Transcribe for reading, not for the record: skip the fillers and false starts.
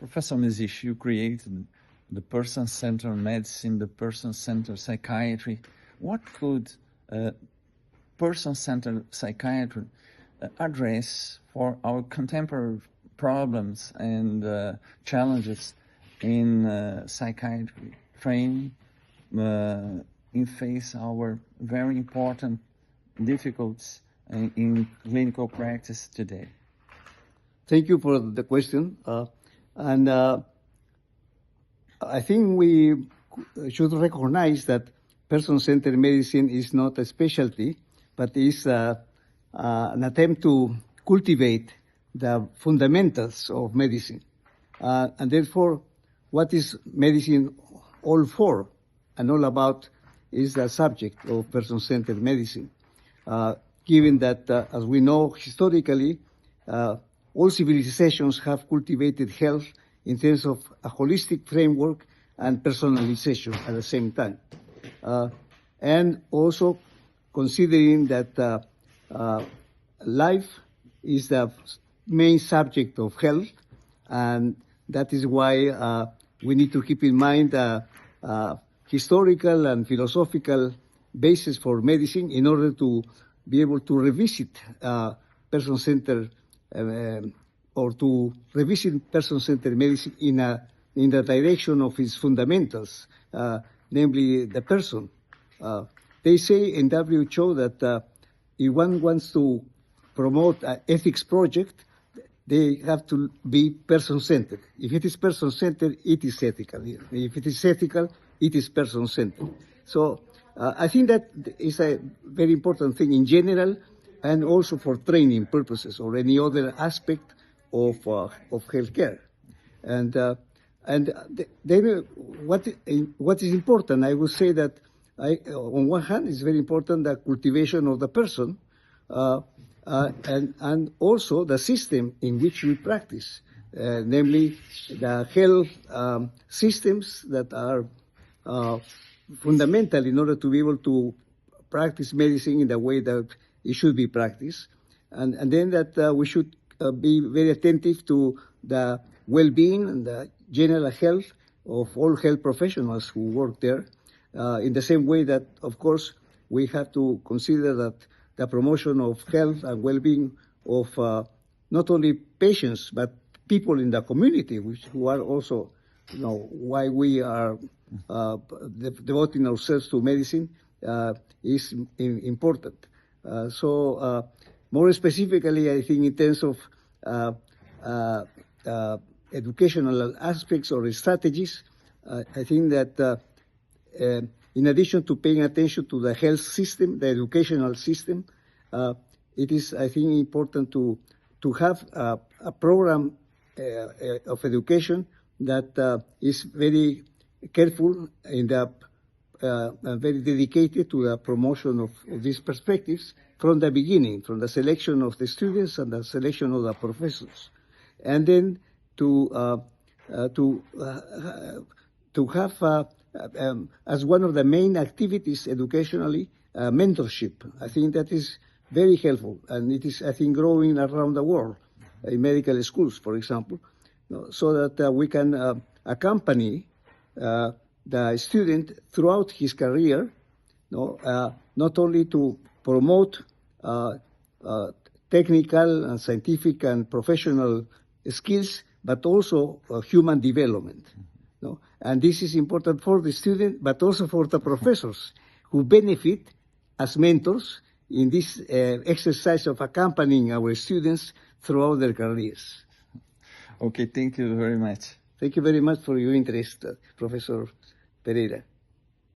Professor Mezzich, you created the person-centered medicine, the person-centered psychiatry. What could person-centered psychiatry address for our contemporary problems and challenges in psychiatry training in face our very important difficulties in clinical practice today? Thank you for the question. I think we should recognize that person-centered medicine is not a specialty, but is an attempt to cultivate the fundamentals of medicine. And therefore, what is medicine all for and all about is the subject of person-centered medicine. Given that, as we know, historically, all civilizations have cultivated health in terms of a holistic framework and personalization at the same time. And also considering that life is the main subject of health, and that is why we need to keep in mind historical and philosophical basis for medicine in order to be able to revisit person-centered or to revisit person-centered medicine in the direction of its fundamentals, namely the person. They say in WHO that if one wants to promote an ethics project, they have to be person-centered. If it is person-centered, it is ethical. If it is ethical, it is person-centered. So I think that is a very important thing in general, and also for training purposes or any other aspect of healthcare. And then what is important, I would say that on one hand, it's very important the cultivation of the person, and also the system in which we practice, namely the health systems that are fundamental in order to be able to practice medicine in the way that it should be practiced. And then that we should be very attentive to the well-being and the general health of all health professionals who work there, in the same way that, of course, we have to consider that the promotion of health and well-being of not only patients, but people in the community, who are also, why we are devoting ourselves to medicine, is important. So more specifically, I think in terms of educational aspects or strategies, I think that in addition to paying attention to the health system, the educational system, it is, I think, important to have a program of education that is very careful in the very dedicated to the promotion of these perspectives from the beginning, from the selection of the students and the selection of the professors, and then to have as one of the main activities educationally, mentorship. I think that is very helpful, and it is, I think, growing around the world in medical schools, for example, so that we can accompany the student throughout his career, not only to promote technical and scientific and professional skills, but also human development. And this is important for the student, but also for the professors who benefit as mentors in this exercise of accompanying our students throughout their careers. Okay, thank you very much. Thank you very much for your interest, Professor Pereira.